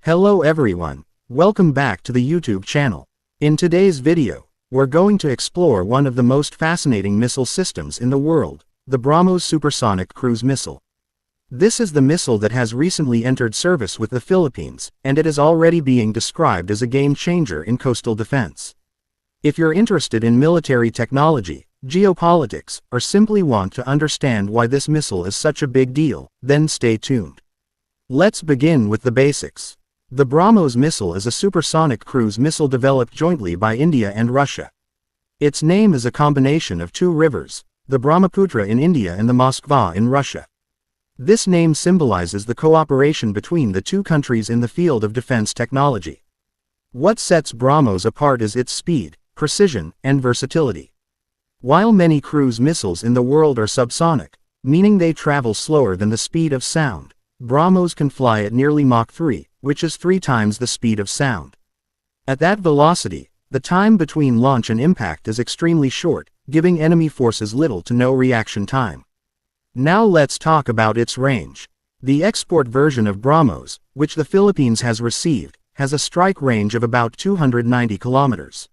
Hello everyone, welcome back to the YouTube channel. In today's video, we're going to explore one of the most fascinating missile systems in the world, the BrahMos Supersonic Cruise Missile. This is the missile that has recently entered service with the Philippines, and it is already being described as a game changer in coastal defense. If you're interested in military technology, geopolitics, or simply want to understand why this missile is such a big deal, then stay tuned. Let's begin with the basics. The BrahMos missile is a supersonic cruise missile developed jointly by India and Russia. Its name is a combination of two rivers, the Brahmaputra in India and the Moskva in Russia. This name symbolizes the cooperation between the two countries in the field of defense technology. What sets BrahMos apart is its speed, precision, and versatility. While many cruise missiles in the world are subsonic, meaning they travel slower than the speed of sound, BrahMos can fly at nearly Mach 3, which is 3 times the speed of sound. At that velocity, the time between launch and impact is extremely short, giving enemy forces little to no reaction time. Now let's talk about its range. The export version of BrahMos, which the Philippines has received, has a strike range of about 290 kilometers.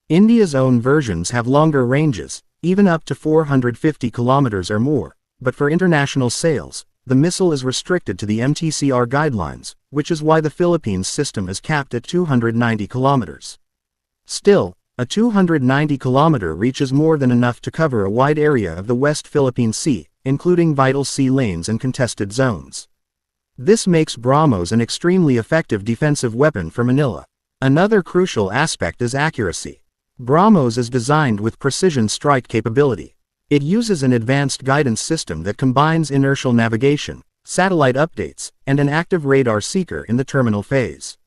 India's own versions have longer ranges, even up to 450 kilometers or more, but for international sales, the missile is restricted to the MTCR guidelines, which is why the Philippines system is capped at 290 kilometers. Still, a 290-kilometer reach is more than enough to cover a wide area of the West Philippine Sea, including vital sea lanes and contested zones. This makes BrahMos an extremely effective defensive weapon for Manila. Another crucial aspect is accuracy. BrahMos is designed with precision strike capability. It uses an advanced guidance system that combines inertial navigation, satellite updates, and an active radar seeker in the terminal phase.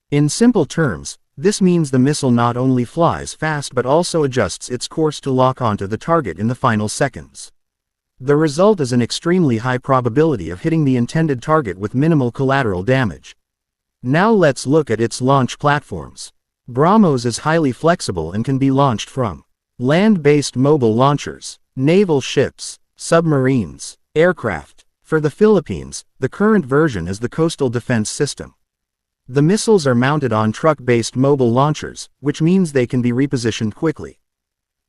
In simple terms, this means the missile not only flies fast but also adjusts its course to lock onto the target in the final seconds. The result is an extremely high probability of hitting the intended target with minimal collateral damage. Now let's look at its launch platforms. BrahMos is highly flexible and can be launched from land-based mobile launchers, naval ships, submarines, aircraft. For the Philippines, the current version is the Coastal Defense System. The missiles are mounted on truck-based mobile launchers, which means they can be repositioned quickly.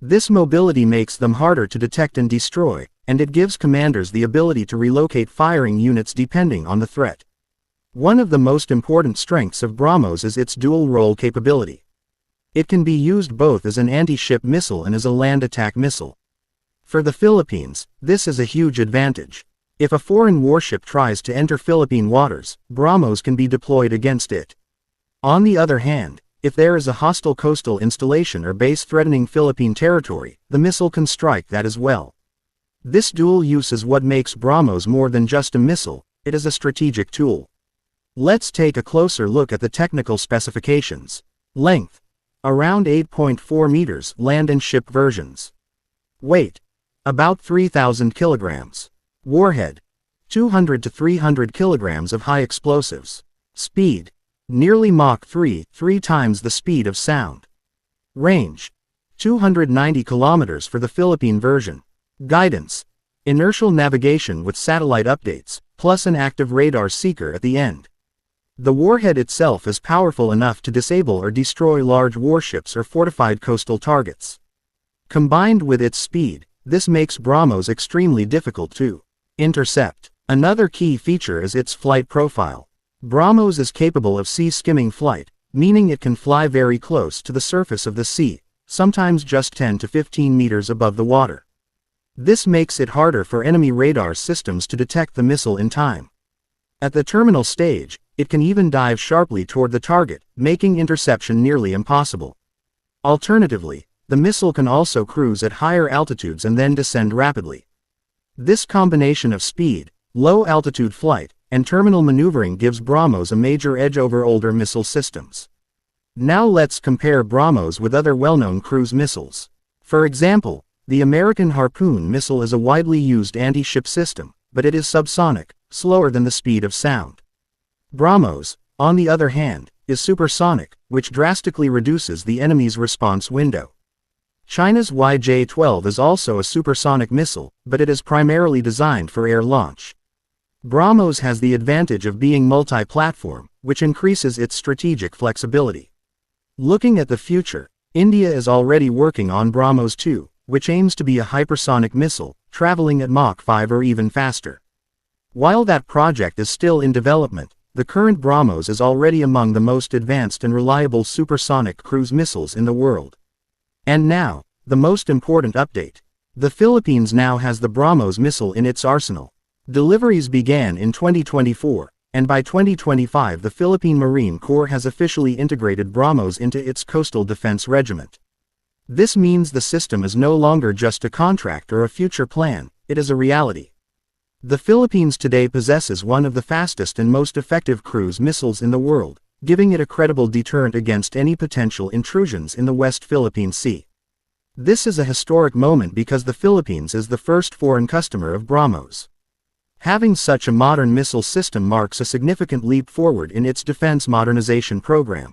This mobility makes them harder to detect and destroy, and it gives commanders the ability to relocate firing units depending on the threat. One of the most important strengths of BrahMos is its dual-role capability. It can be used both as an anti-ship missile and as a land attack missile. For the Philippines, this is a huge advantage. If a foreign warship tries to enter Philippine waters, BrahMos can be deployed against it. On the other hand, if there is a hostile coastal installation or base threatening Philippine territory, the missile can strike that as well. This dual use is what makes BrahMos more than just a missile, it is a strategic tool. Let's take a closer look at the technical specifications. Length: around 8.4 meters, land and ship versions. Weight: about 3,000 kilograms. Warhead: 200 to 300 kilograms of high explosives. Speed: nearly Mach 3, 3 times the speed of sound. Range: 290 kilometers for the Philippine version. Guidance: inertial navigation with satellite updates, plus an active radar seeker at the end. The warhead itself is powerful enough to disable or destroy large warships or fortified coastal targets. Combined with its speed, this makes BrahMos extremely difficult to intercept. Another key feature is its flight profile. BrahMos is capable of sea-skimming flight, meaning it can fly very close to the surface of the sea, sometimes just 10 to 15 meters above the water. This makes it harder for enemy radar systems to detect the missile in time. At the terminal stage, it can even dive sharply toward the target, making interception nearly impossible. Alternatively, the missile can also cruise at higher altitudes and then descend rapidly. This combination of speed, low-altitude flight, and terminal maneuvering gives BrahMos a major edge over older missile systems. Now let's compare BrahMos with other well-known cruise missiles. For example, the American Harpoon missile is a widely used anti-ship system, but it is subsonic, slower than the speed of sound. BrahMos, on the other hand, is supersonic, which drastically reduces the enemy's response window. China's YJ-12 is also a supersonic missile, but it is primarily designed for air launch. BrahMos has the advantage of being multi-platform, which increases its strategic flexibility. Looking at the future, India is already working on BrahMos 2, which aims to be a hypersonic missile, traveling at Mach 5 or even faster. While that project is still in development, the current BrahMos is already among the most advanced and reliable supersonic cruise missiles in the world. And now, the most important update. The Philippines now has the BrahMos missile in its arsenal. Deliveries began in 2024, and by 2025 the Philippine Marine Corps has officially integrated BrahMos into its coastal defense regiment. This means the system is no longer just a contract or a future plan, it is a reality. The Philippines today possesses one of the fastest and most effective cruise missiles in the world, giving it a credible deterrent against any potential intrusions in the West Philippine Sea. This is a historic moment because the Philippines is the first foreign customer of BrahMos. Having such a modern missile system marks a significant leap forward in its defense modernization program.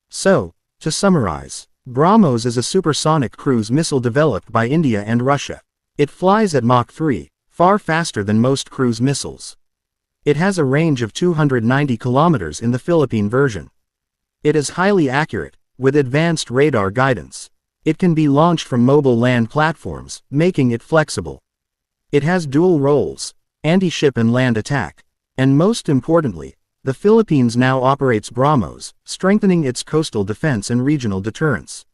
So, to summarize, BrahMos is a supersonic cruise missile developed by India and Russia. It flies at Mach 3, far faster than most cruise missiles. It has a range of 290 kilometers in the Philippine version. It is highly accurate, with advanced radar guidance. It can be launched from mobile land platforms, making it flexible. It has dual roles, anti-ship and land attack. And most importantly, the Philippines now operates BrahMos, strengthening its coastal defense and regional deterrence.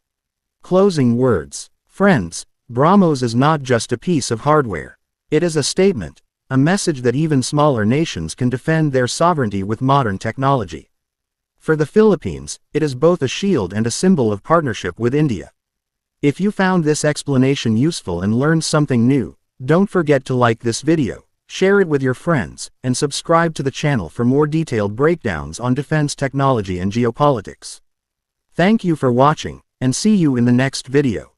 Closing words. Friends, BrahMos is not just a piece of hardware. It is a statement, a message that even smaller nations can defend their sovereignty with modern technology. For the Philippines, it is both a shield and a symbol of partnership with India. If you found this explanation useful and learned something new, don't forget to like this video, share it with your friends, and subscribe to the channel for more detailed breakdowns on defense technology and geopolitics. Thank you for watching, and see you in the next video.